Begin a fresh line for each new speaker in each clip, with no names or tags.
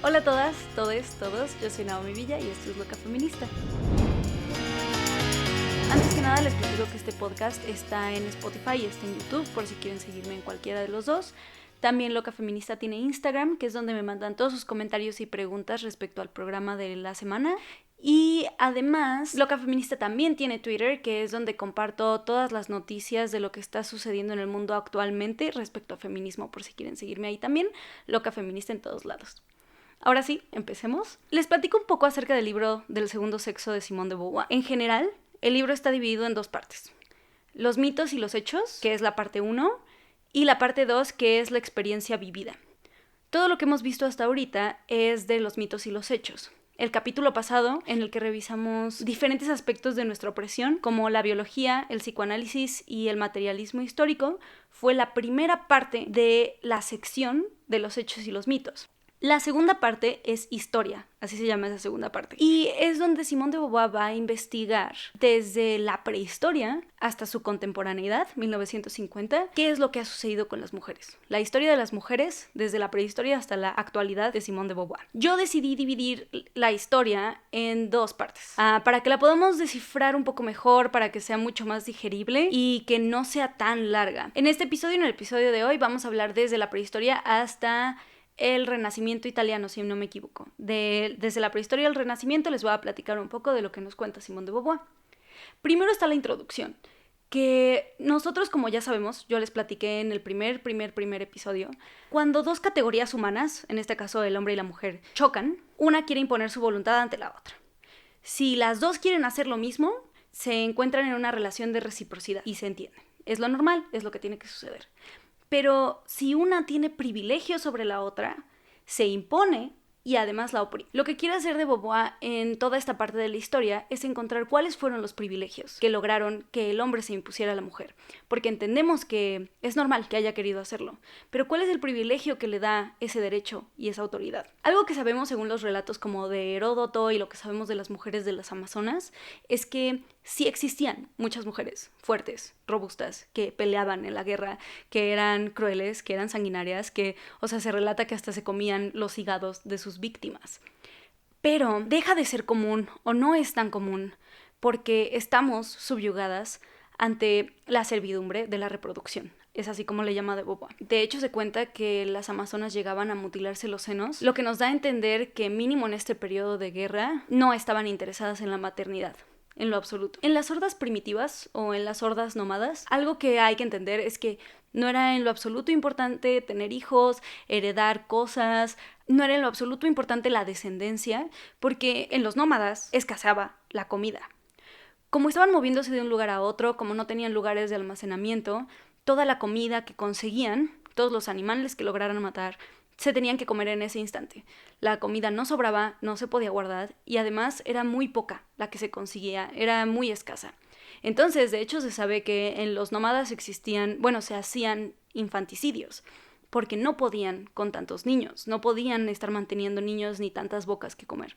Hola a todas, todos, yo soy Naomi Villa y esto es Loca Feminista. Antes que nada les platico que este podcast está en Spotify y está en YouTube por si quieren seguirme en cualquiera de los dos. También Loca Feminista tiene Instagram, que es donde me mandan todos sus comentarios y preguntas respecto al programa de la semana. Y además, Loca Feminista también tiene Twitter, que es donde comparto todas las noticias de lo que está sucediendo en el mundo actualmente respecto a feminismo, por si quieren seguirme ahí también. Loca Feminista en todos lados. Ahora sí, empecemos. Les platico un poco acerca del libro del segundo sexo de Simone de Beauvoir. En general, el libro está dividido en dos partes. Los mitos y los hechos, que es la parte 1, y la parte 2, que es la experiencia vivida. Todo lo que hemos visto hasta ahorita es de los mitos y los hechos. El capítulo pasado, en el que revisamos diferentes aspectos de nuestra opresión, como la biología, el psicoanálisis y el materialismo histórico, fue la primera parte de la sección de los hechos y los mitos. La segunda parte es historia, así se llama esa segunda parte. Y es donde Simone de Beauvoir va a investigar desde la prehistoria hasta su contemporaneidad, 1950, qué es lo que ha sucedido con las mujeres. La historia de las mujeres desde la prehistoria hasta la actualidad de Simone de Beauvoir. Yo decidí dividir la historia en dos partes, para que la podamos descifrar un poco mejor, para que sea mucho más digerible y que no sea tan larga. En este episodio, en el episodio de hoy, vamos a hablar desde la prehistoria hasta el Renacimiento italiano, si no me equivoco. Desde la prehistoria al Renacimiento les voy a platicar un poco de lo que nos cuenta Simone de Beauvoir. Primero está la introducción, que nosotros, como ya sabemos, yo les platiqué en el primer episodio, cuando dos categorías humanas, en este caso el hombre y la mujer, chocan, una quiere imponer su voluntad ante la otra. Si las dos quieren hacer lo mismo, se encuentran en una relación de reciprocidad y se entienden. Es lo normal, es lo que tiene que suceder. Pero si una tiene privilegio sobre la otra, se impone y además la oprime. Lo que quiere hacer de Beauvoir en toda esta parte de la historia es encontrar cuáles fueron los privilegios que lograron que el hombre se impusiera a la mujer. Porque entendemos que es normal que haya querido hacerlo, pero ¿cuál es el privilegio que le da ese derecho y esa autoridad? Algo que sabemos según los relatos como de Heródoto y lo que sabemos de las mujeres de las Amazonas es que sí existían muchas mujeres fuertes, robustas, que peleaban en la guerra, que eran crueles, que eran sanguinarias, que, se relata que hasta se comían los hígados de sus víctimas. Pero deja de ser común, o no es tan común, porque estamos subyugadas ante la servidumbre de la reproducción. Es así como le llama de Beauvoir. De hecho, se cuenta que las amazonas llegaban a mutilarse los senos, lo que nos da a entender que mínimo en este periodo de guerra no estaban interesadas en la maternidad. En lo absoluto. En las hordas primitivas o en las hordas nómadas, algo que hay que entender es que no era en lo absoluto importante tener hijos, heredar cosas, no era en lo absoluto importante la descendencia, porque en los nómadas escaseaba la comida. Como estaban moviéndose de un lugar a otro, como no tenían lugares de almacenamiento, toda la comida que conseguían, todos los animales que lograran matar, se tenían que comer en ese instante. La comida no sobraba, no se podía guardar y además era muy poca la que se conseguía, era muy escasa. Entonces, de hecho, se sabe que en los nómadas se hacían infanticidios porque no podían con tantos niños, no podían estar manteniendo niños ni tantas bocas que comer.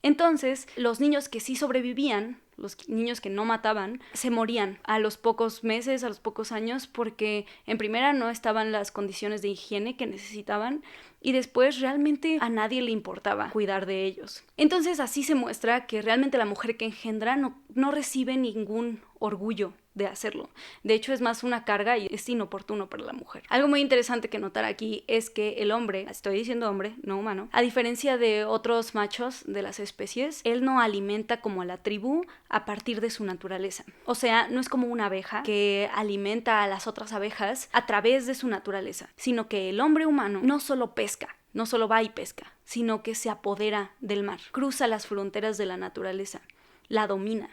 Entonces, los niños que sí sobrevivían, los niños que no mataban, se morían a los pocos meses, a los pocos años, porque en primera no estaban las condiciones de higiene que necesitaban y después realmente a nadie le importaba cuidar de ellos. Entonces así se muestra que realmente la mujer que engendra no recibe ningún orgullo de hacerlo. De hecho, es más una carga y es inoportuno para la mujer. Algo muy interesante que notar aquí es que el hombre, estoy diciendo hombre, no humano, a diferencia de otros machos de las especies, él no alimenta como a la tribu a partir de su naturaleza. O sea, no es como una abeja que alimenta a las otras abejas a través de su naturaleza, sino que el hombre humano no solo pesca, no solo va y pesca, sino que se apodera del mar, cruza las fronteras de la naturaleza, la domina.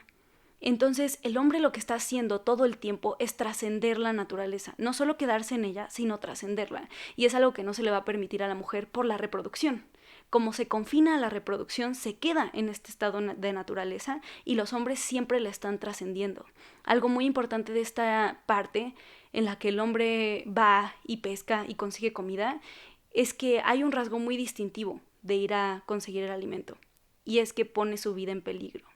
Entonces, el hombre lo que está haciendo todo el tiempo es trascender la naturaleza, no solo quedarse en ella, sino trascenderla. Y es algo que no se le va a permitir a la mujer por la reproducción. Como se confina a la reproducción, se queda en este estado de naturaleza y los hombres siempre la están trascendiendo. Algo muy importante de esta parte en la que el hombre va y pesca y consigue comida es que hay un rasgo muy distintivo de ir a conseguir el alimento, y es que pone su vida en peligro.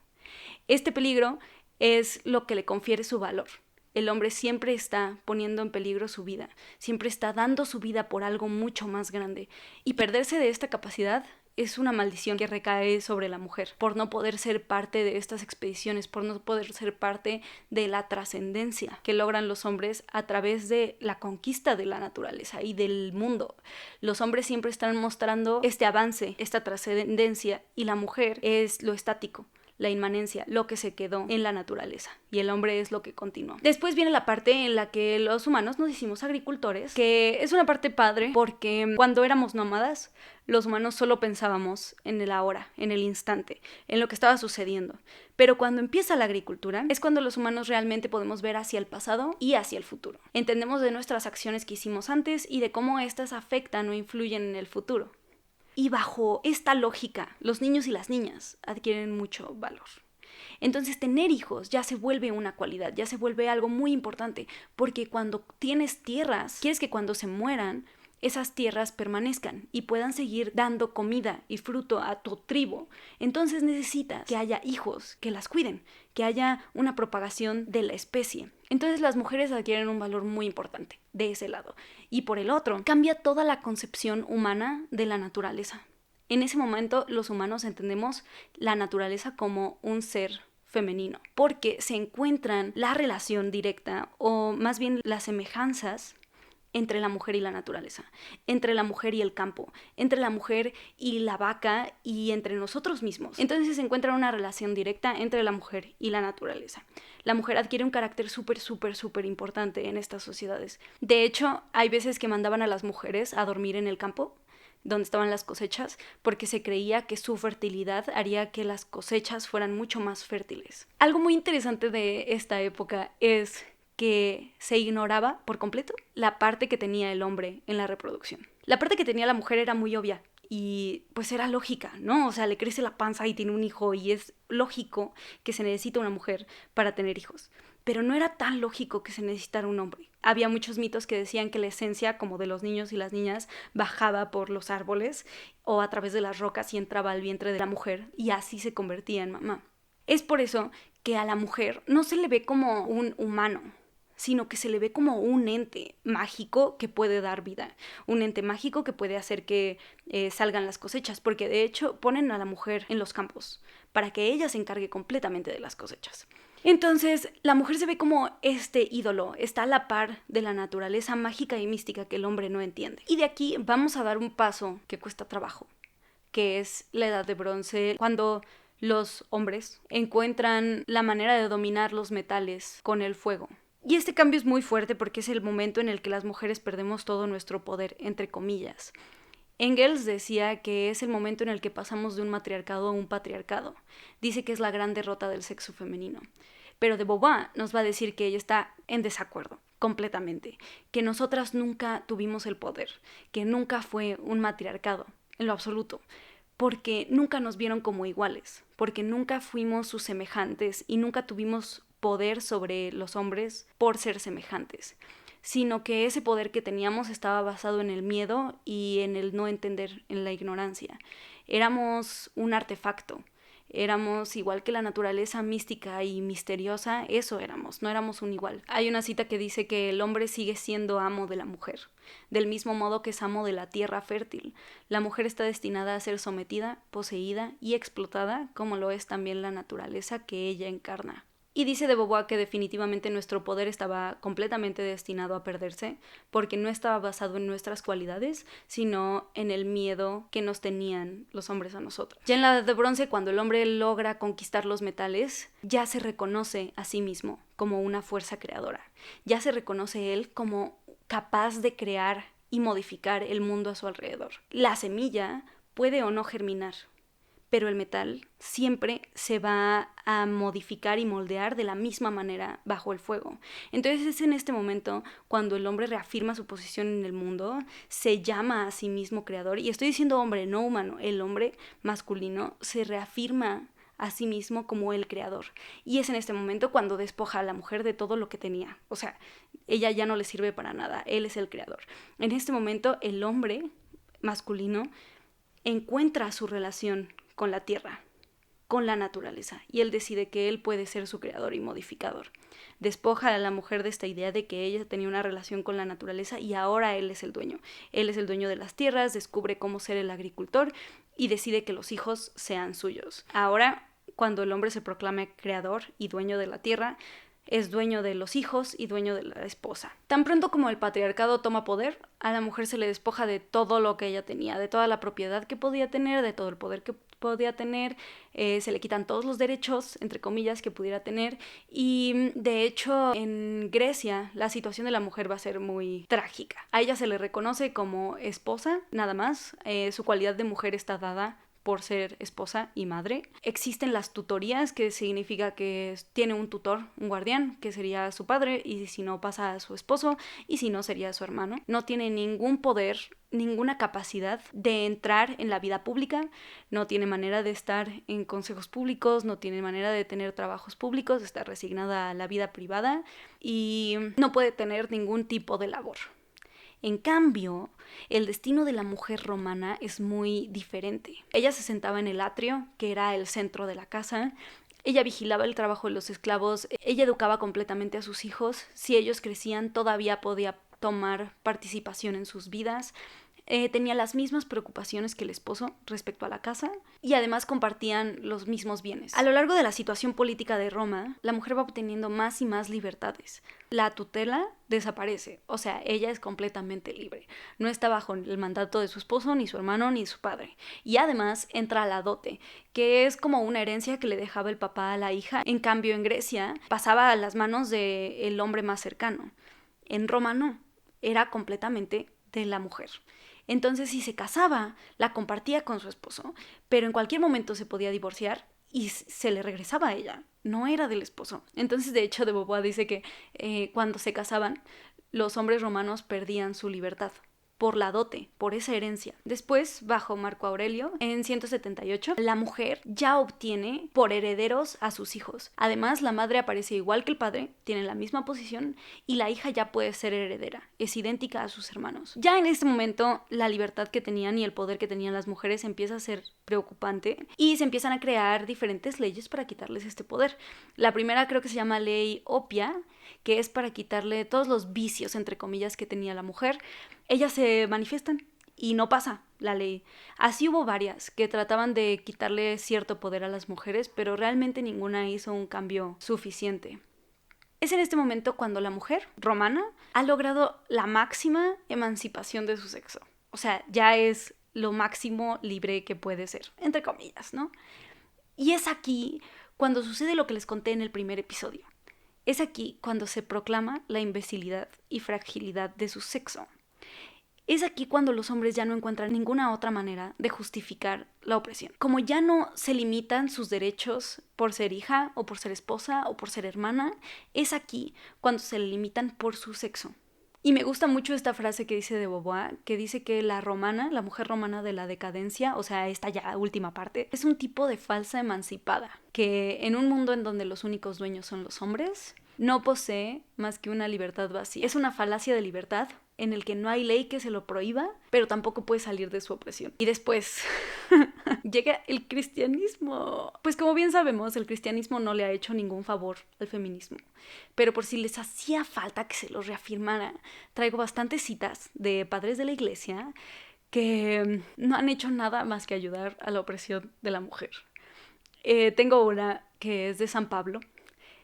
Este peligro es lo que le confiere su valor. El hombre siempre está poniendo en peligro su vida, siempre está dando su vida por algo mucho más grande. Y perderse de esta capacidad es una maldición que recae sobre la mujer por no poder ser parte de estas expediciones, por no poder ser parte de la trascendencia que logran los hombres a través de la conquista de la naturaleza y del mundo. Los hombres siempre están mostrando este avance, esta trascendencia, y la mujer es lo estático, la inmanencia, lo que se quedó en la naturaleza, y el hombre es lo que continuó. Después viene la parte en la que los humanos nos hicimos agricultores, que es una parte padre porque cuando éramos nómadas, los humanos solo pensábamos en el ahora, en el instante, en lo que estaba sucediendo. Pero cuando empieza la agricultura, es cuando los humanos realmente podemos ver hacia el pasado y hacia el futuro. Entendemos de nuestras acciones que hicimos antes y de cómo éstas afectan o influyen en el futuro. Y bajo esta lógica, los niños y las niñas adquieren mucho valor. Entonces tener hijos ya se vuelve una cualidad, ya se vuelve algo muy importante, porque cuando tienes tierras, quieres que cuando se mueran, esas tierras permanezcan y puedan seguir dando comida y fruto a tu tribu. Entonces necesitas que haya hijos que las cuiden, que haya una propagación de la especie. Entonces las mujeres adquieren un valor muy importante de ese lado. Y por el otro, cambia toda la concepción humana de la naturaleza. En ese momento los humanos entendemos la naturaleza como un ser femenino, porque se encuentran la relación directa, o más bien las semejanzas, entre la mujer y la naturaleza, entre la mujer y el campo, entre la mujer y la vaca y entre nosotros mismos. Entonces se encuentra una relación directa entre la mujer y la naturaleza. La mujer adquiere un carácter súper importante en estas sociedades. De hecho, hay veces que mandaban a las mujeres a dormir en el campo, donde estaban las cosechas, porque se creía que su fertilidad haría que las cosechas fueran mucho más fértiles. Algo muy interesante de esta época es que se ignoraba por completo la parte que tenía el hombre en la reproducción. La parte que tenía la mujer era muy obvia y pues era lógica, ¿no? O sea, le crece la panza y tiene un hijo y es lógico que se necesita una mujer para tener hijos. Pero no era tan lógico que se necesitara un hombre. Había muchos mitos que decían que la esencia, como de los niños y las niñas, bajaba por los árboles o a través de las rocas y entraba al vientre de la mujer y así se convertía en mamá. Es por eso que a la mujer no se le ve como un humano, sino que se le ve como un ente mágico que puede dar vida, un ente mágico que puede hacer que salgan las cosechas, porque de hecho ponen a la mujer en los campos para que ella se encargue completamente de las cosechas. Entonces, la mujer se ve como este ídolo, está a la par de la naturaleza mágica y mística que el hombre no entiende. Y de aquí vamos a dar un paso que cuesta trabajo, que es la edad de bronce, cuando los hombres encuentran la manera de dominar los metales con el fuego. Y este cambio es muy fuerte porque es el momento en el que las mujeres perdemos todo nuestro poder, entre comillas. Engels decía que es el momento en el que pasamos de un matriarcado a un patriarcado. Dice que es la gran derrota del sexo femenino. Pero de Beauvoir nos va a decir que ella está en desacuerdo, completamente. Que nosotras nunca tuvimos el poder, que nunca fue un matriarcado, en lo absoluto. Porque nunca nos vieron como iguales, porque nunca fuimos sus semejantes y nunca tuvimos poder sobre los hombres por ser semejantes, sino que ese poder que teníamos estaba basado en el miedo y en el no entender, en la ignorancia. Éramos un artefacto, éramos igual que la naturaleza mística y misteriosa, eso éramos, no éramos un igual. Hay una cita que dice que el hombre sigue siendo amo de la mujer, del mismo modo que es amo de la tierra fértil. La mujer está destinada a ser sometida, poseída y explotada, como lo es también la naturaleza que ella encarna. Y dice de Beauvoir que definitivamente nuestro poder estaba completamente destinado a perderse porque no estaba basado en nuestras cualidades, sino en el miedo que nos tenían los hombres a nosotros. Ya en la Edad de Bronce, cuando el hombre logra conquistar los metales, ya se reconoce a sí mismo como una fuerza creadora. Ya se reconoce él como capaz de crear y modificar el mundo a su alrededor. La semilla puede o no germinar, pero el metal siempre se va a modificar y moldear de la misma manera bajo el fuego. Entonces es en este momento cuando el hombre reafirma su posición en el mundo, se llama a sí mismo creador, y estoy diciendo hombre, no humano, el hombre masculino se reafirma a sí mismo como el creador. Y es en este momento cuando despoja a la mujer de todo lo que tenía. O sea, ella ya no le sirve para nada, él es el creador. En este momento el hombre masculino encuentra su relación con la tierra, con la naturaleza, y él decide que él puede ser su creador y modificador. Despoja a la mujer de esta idea de que ella tenía una relación con la naturaleza y ahora él es el dueño. Él es el dueño de las tierras, descubre cómo ser el agricultor y decide que los hijos sean suyos. Ahora, cuando el hombre se proclama creador y dueño de la tierra, es dueño de los hijos y dueño de la esposa. Tan pronto como el patriarcado toma poder, a la mujer se le despoja de todo lo que ella tenía, de toda la propiedad que podía tener, de todo el poder que podía tener, se le quitan todos los derechos, entre comillas, que pudiera tener, y de hecho en Grecia la situación de la mujer va a ser muy trágica. A ella se le reconoce como esposa, nada más, su cualidad de mujer está dada por ser esposa y madre. Existen las tutorías, que significa que tiene un tutor, un guardián, que sería su padre, y si no pasa a su esposo, y si no sería su hermano. No tiene ningún poder, ninguna capacidad de entrar en la vida pública, no tiene manera de estar en consejos públicos, no tiene manera de tener trabajos públicos, está resignada a la vida privada y no puede tener ningún tipo de labor. En cambio, el destino de la mujer romana es muy diferente. Ella se sentaba en el atrio, que era el centro de la casa. Ella vigilaba el trabajo de los esclavos. Ella educaba completamente a sus hijos. Si ellos crecían, todavía podía tomar participación en sus vidas. Tenía las mismas preocupaciones que el esposo respecto a la casa y además compartían los mismos bienes. A lo largo de la situación política de Roma, la mujer va obteniendo más y más libertades. La tutela desaparece, o sea, ella es completamente libre. No está bajo el mandato de su esposo, ni su hermano, ni su padre. Y además entra la dote, que es como una herencia que le dejaba el papá a la hija. En cambio, en Grecia pasaba a las manos del hombre más cercano. En Roma no, era completamente de la mujer. Entonces, si se casaba, la compartía con su esposo, pero en cualquier momento se podía divorciar y se le regresaba a ella, no era del esposo. Entonces, de hecho, de Beauvoir dice que cuando se casaban, los hombres romanos perdían su libertad por la dote, por esa herencia. Después, bajo Marco Aurelio, en 178, la mujer ya obtiene por herederos a sus hijos. Además, la madre aparece igual que el padre, tiene la misma posición y la hija ya puede ser heredera, es idéntica a sus hermanos. Ya en este momento, la libertad que tenían y el poder que tenían las mujeres empieza a ser preocupante y se empiezan a crear diferentes leyes para quitarles este poder. La primera creo que se llama Ley Opia, que es para quitarle todos los vicios, entre comillas, que tenía la mujer. Ellas se manifiestan y no pasa la ley. Así hubo varias que trataban de quitarle cierto poder a las mujeres, pero realmente ninguna hizo un cambio suficiente. Es en este momento cuando la mujer romana ha logrado la máxima emancipación de su sexo. O sea, ya es lo máximo libre que puede ser, entre comillas, ¿no? Y es aquí cuando sucede lo que les conté en el primer episodio. Es aquí cuando se proclama la imbecilidad y fragilidad de su sexo. Es aquí cuando los hombres ya no encuentran ninguna otra manera de justificar la opresión. Como ya no se limitan sus derechos por ser hija o por ser esposa o por ser hermana, es aquí cuando se le limitan por su sexo. Y me gusta mucho esta frase que dice de Beauvoir, que dice que la romana, la mujer romana de la decadencia, o sea, esta ya última parte, es un tipo de falsa emancipada, que en un mundo en donde los únicos dueños son los hombres, no posee más que una libertad vacía. Es una falacia de libertad en el que no hay ley que se lo prohíba, pero tampoco puede salir de su opresión. Y después llega el cristianismo. Pues como bien sabemos, el cristianismo no le ha hecho ningún favor al feminismo. Pero por si les hacía falta que se lo reafirmara, traigo bastantes citas de padres de la iglesia que no han hecho nada más que ayudar a la opresión de la mujer. Tengo una que es de San Pablo.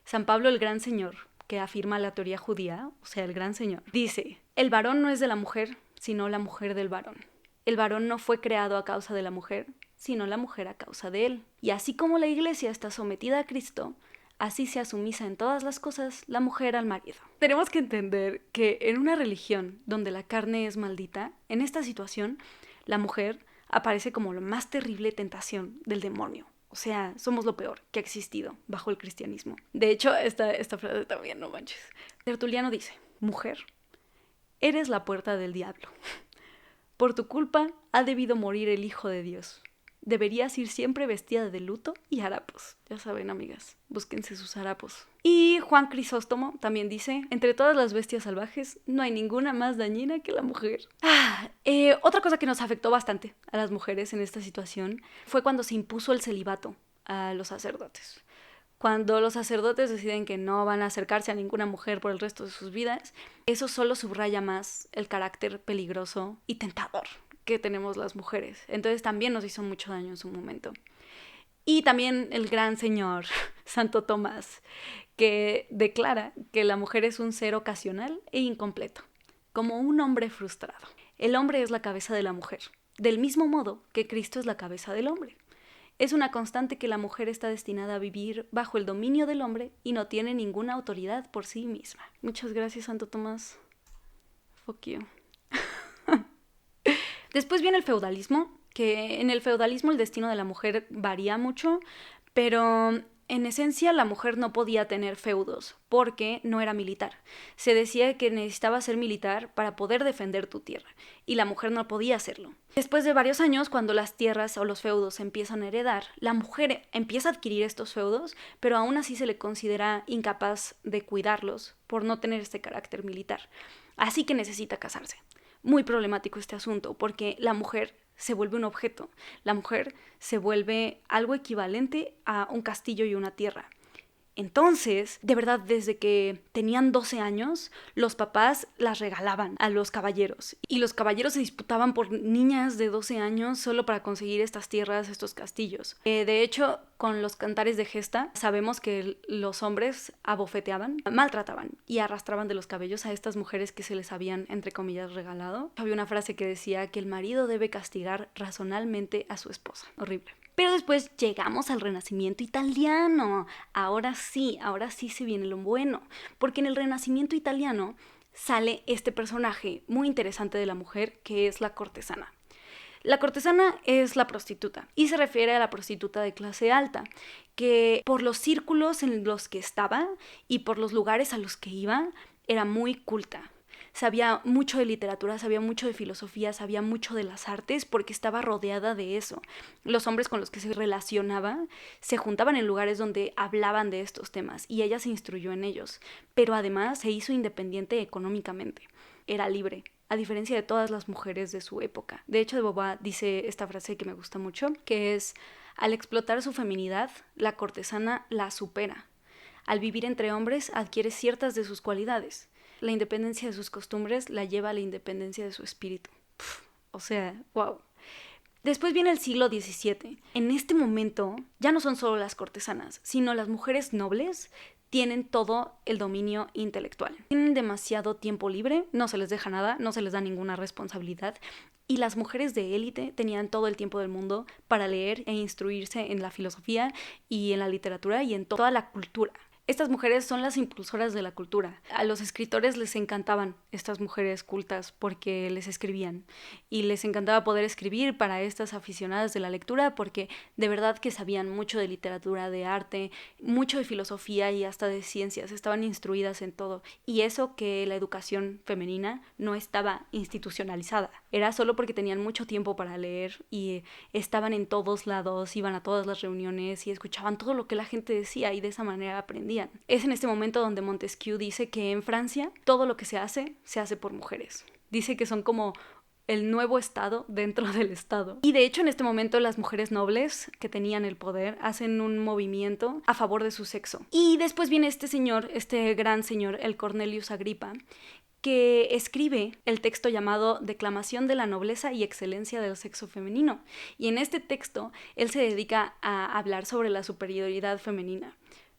San Pablo, el gran señor, que afirma la teoría judía, o sea, el gran señor, dice: el varón no es de la mujer, sino la mujer del varón. El varón no fue creado a causa de la mujer, sino la mujer a causa de él. Y así como la iglesia está sometida a Cristo, así sea sumisa en todas las cosas la mujer al marido. Tenemos que entender que en una religión donde la carne es maldita, en esta situación, la mujer aparece como la más terrible tentación del demonio. O sea, somos lo peor que ha existido bajo el cristianismo. De hecho, esta frase también, no manches. Tertuliano dice: mujer, eres la puerta del diablo. Por tu culpa ha debido morir el Hijo de Dios. Deberías ir siempre vestida de luto y harapos. Ya saben, amigas, búsquense sus harapos. Y Juan Crisóstomo también dice: entre todas las bestias salvajes no hay ninguna más dañina que la mujer. Otra cosa que nos afectó bastante a las mujeres en esta situación fue cuando se impuso el celibato a los sacerdotes. Cuando los sacerdotes deciden que no van a acercarse a ninguna mujer por el resto de sus vidas, eso solo subraya más el carácter peligroso y tentador que tenemos las mujeres. Entonces también nos hizo mucho daño en su momento. Y también el gran señor Santo Tomás, que declara que la mujer es un ser ocasional e incompleto, como un hombre frustrado. El hombre es la cabeza de la mujer, del mismo modo que Cristo es la cabeza del hombre. Es una constante que la mujer está destinada a vivir bajo el dominio del hombre y no tiene ninguna autoridad por sí misma. Muchas gracias, Santo Tomás. Fuck you. Después viene el feudalismo, que en el feudalismo el destino de la mujer varía mucho, pero en esencia la mujer no podía tener feudos porque no era militar. Se decía que necesitabas ser militar para poder defender tu tierra y la mujer no podía hacerlo. Después de varios años, cuando las tierras o los feudos se empiezan a heredar, la mujer empieza a adquirir estos feudos, pero aún así se le considera incapaz de cuidarlos por no tener este carácter militar. Así que necesita casarse. Muy problemático este asunto porque la mujer se vuelve un objeto. La mujer se vuelve algo equivalente a un castillo y una tierra. Entonces, de verdad, desde que tenían 12 años, los papás las regalaban a los caballeros. Y los caballeros se disputaban por niñas de 12 años solo para conseguir estas tierras, estos castillos. De hecho, con los cantares de gesta, sabemos que los hombres abofeteaban, maltrataban y arrastraban de los cabellos a estas mujeres que se les habían, entre comillas, regalado. Había una frase que decía que el marido debe castigar razonablemente a su esposa. Horrible. Pero después llegamos al Renacimiento italiano. Ahora sí se viene lo bueno. Porque en el Renacimiento italiano sale este personaje muy interesante de la mujer, que es la cortesana. La cortesana es la prostituta y se refiere a la prostituta de clase alta, que por los círculos en los que estaba y por los lugares a los que iba era muy culta. Sabía mucho de literatura, sabía mucho de filosofía, sabía mucho de las artes porque estaba rodeada de eso. Los hombres con los que se relacionaba se juntaban en lugares donde hablaban de estos temas y ella se instruyó en ellos, pero además se hizo independiente económicamente. Era libre, a diferencia de todas las mujeres de su época. De hecho, de Beauvoir dice esta frase que me gusta mucho, que es: al explotar su feminidad, la cortesana la supera. Al vivir entre hombres, adquiere ciertas de sus cualidades. La independencia de sus costumbres la lleva a la independencia de su espíritu. O sea, wow. Después viene el siglo XVII. En este momento ya no son solo las cortesanas, sino las mujeres nobles tienen todo el dominio intelectual. Tienen demasiado tiempo libre, no se les deja nada, no se les da ninguna responsabilidad. Y las mujeres de élite tenían todo el tiempo del mundo para leer e instruirse en la filosofía y en la literatura y en toda la cultura. Estas mujeres son las impulsoras de la cultura. A los escritores les encantaban estas mujeres cultas porque les escribían. Y les encantaba poder escribir para estas aficionadas de la lectura porque de verdad que sabían mucho de literatura, de arte, mucho de filosofía y hasta de ciencias. Estaban instruidas en todo. Y eso que la educación femenina no estaba institucionalizada. Era solo porque tenían mucho tiempo para leer y estaban en todos lados, iban a todas las reuniones y escuchaban todo lo que la gente decía y de esa manera aprendían. Es en este momento donde Montesquieu dice que en Francia todo lo que se hace por mujeres. Dice que son como el nuevo Estado dentro del Estado. Y de hecho en este momento las mujeres nobles que tenían el poder hacen un movimiento a favor de su sexo. Y después viene este señor, este gran señor, el Cornelius Agripa, que escribe el texto llamado Declamación de la nobleza y excelencia del sexo femenino. Y en este texto él se dedica a hablar sobre la superioridad femenina.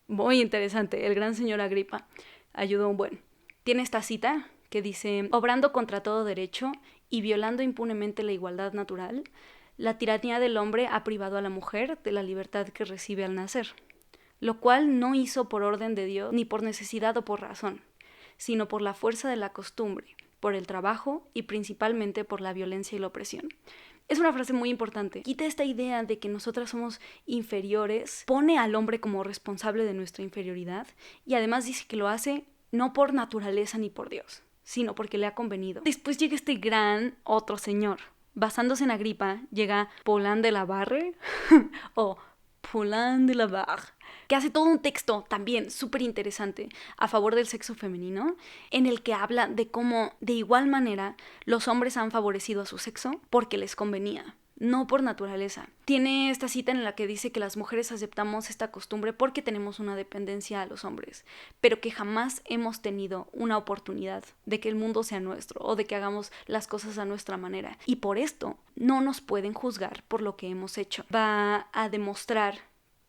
Muy interesante, el gran señor Agripa ayudó un buen. Tiene esta cita que dice: obrando contra todo derecho y violando impunemente la igualdad natural, la tiranía del hombre ha privado a la mujer de la libertad que recibe al nacer, lo cual no hizo por orden de Dios ni por necesidad o por razón, sino por la fuerza de la costumbre, por el trabajo y principalmente por la violencia y la opresión. Es una frase muy importante. Quita esta idea de que nosotras somos inferiores, pone al hombre como responsable de nuestra inferioridad y además dice que lo hace no por naturaleza ni por Dios, sino porque le ha convenido. Después llega este gran otro señor. Basándose en Agripa, llega Paulin de la Barre o Paulin de la Barre, que hace todo un texto también súper interesante a favor del sexo femenino, en el que habla de cómo, de igual manera, los hombres han favorecido a su sexo porque les convenía. no por naturaleza. Tiene esta cita en la que dice que las mujeres aceptamos esta costumbre porque tenemos una dependencia a los hombres, pero que jamás hemos tenido una oportunidad de que el mundo sea nuestro o de que hagamos las cosas a nuestra manera. Y por esto no nos pueden juzgar por lo que hemos hecho. Va a demostrar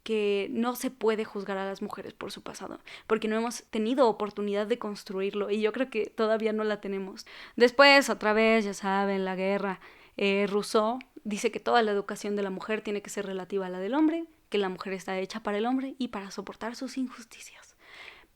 que no se puede juzgar a las mujeres por su pasado, porque no hemos tenido oportunidad de construirlo y yo creo que todavía no la tenemos. Después, otra vez, ya saben, la guerra. Rousseau dice que toda la educación de la mujer tiene que ser relativa a la del hombre, que la mujer está hecha para el hombre y para soportar sus injusticias.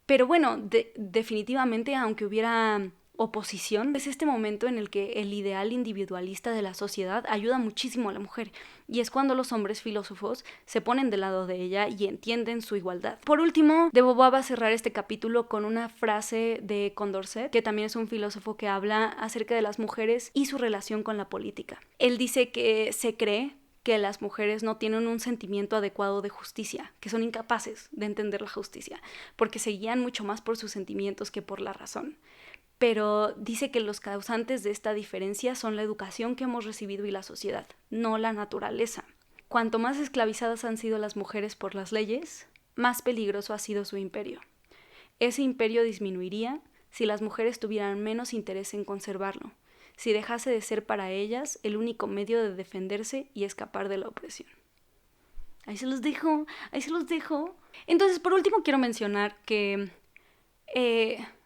Pero bueno, definitivamente, aunque hubiera oposición, es este momento en el que el ideal individualista de la sociedad ayuda muchísimo a la mujer, y es cuando los hombres filósofos se ponen del lado de ella y entienden su igualdad. Por último, de Beauvoir va a cerrar este capítulo con una frase de Condorcet, que también es un filósofo que habla acerca de las mujeres y su relación con la política. Él dice que se cree que las mujeres no tienen un sentimiento adecuado de justicia, que son incapaces de entender la justicia, porque se guían mucho más por sus sentimientos que por la razón. Pero dice que los causantes de esta diferencia son la educación que hemos recibido y la sociedad, no la naturaleza. Cuanto más esclavizadas han sido las mujeres por las leyes, más peligroso ha sido su imperio. Ese imperio disminuiría si las mujeres tuvieran menos interés en conservarlo, si dejase de ser para ellas el único medio de defenderse y escapar de la opresión. Ahí se los dejo. Entonces, por último, quiero mencionar que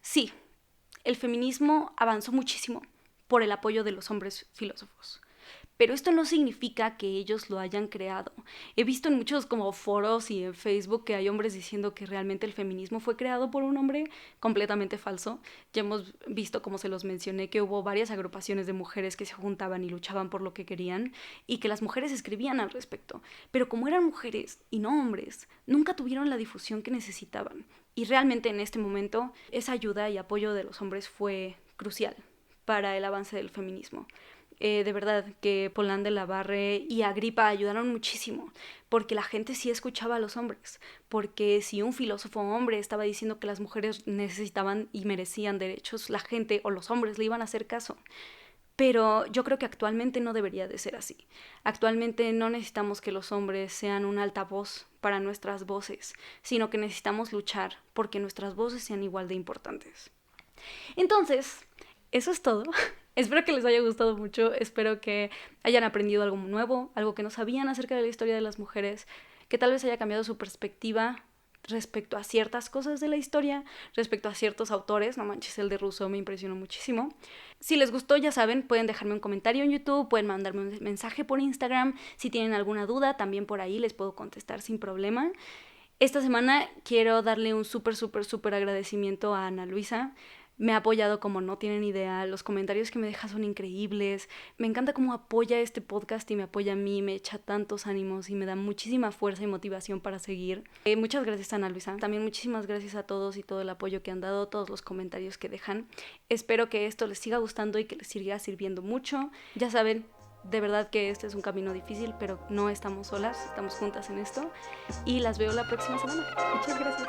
sí, el feminismo avanzó muchísimo por el apoyo de los hombres filósofos. Pero esto no significa que ellos lo hayan creado. He visto en muchos como foros y en Facebook que hay hombres diciendo que realmente el feminismo fue creado por un hombre, completamente falso. Ya hemos visto, como se los mencioné, que hubo varias agrupaciones de mujeres que se juntaban y luchaban por lo que querían y que las mujeres escribían al respecto. Pero como eran mujeres y no hombres, nunca tuvieron la difusión que necesitaban. Y realmente en este momento esa ayuda y apoyo de los hombres fue crucial para el avance del feminismo. De verdad que Polán de la Barre y Agripa ayudaron muchísimo, porque la gente sí escuchaba a los hombres, porque si un filósofo hombre estaba diciendo que las mujeres necesitaban y merecían derechos, la gente o los hombres le iban a hacer caso. Pero yo creo que actualmente no debería de ser así. Actualmente no necesitamos que los hombres sean un altavoz para nuestras voces, sino que necesitamos luchar porque nuestras voces sean igual de importantes. Entonces, eso es todo. Espero que les haya gustado mucho, espero que hayan aprendido algo nuevo, algo que no sabían acerca de la historia de las mujeres, que tal vez haya cambiado su perspectiva respecto a ciertas cosas de la historia, respecto a ciertos autores. No manches, el de Rousseau me impresionó muchísimo. Si les gustó, ya saben, pueden dejarme un comentario en YouTube, pueden mandarme un mensaje por Instagram. Si tienen alguna duda, también por ahí les puedo contestar sin problema. Esta semana quiero darle un súper agradecimiento a Ana Luisa. Me ha apoyado como no tienen idea, los comentarios que me deja son increíbles, me encanta cómo apoya este podcast y me apoya a mí, me echa tantos ánimos y me da muchísima fuerza y motivación para seguir. Muchas gracias, Ana Luisa. También muchísimas gracias a todos y todo el apoyo que han dado, todos los comentarios que dejan. Espero que esto les siga gustando y que les siga sirviendo mucho. Ya saben, de verdad que este es un camino difícil, pero no estamos solas, estamos juntas en esto y las veo la próxima semana. Muchas gracias.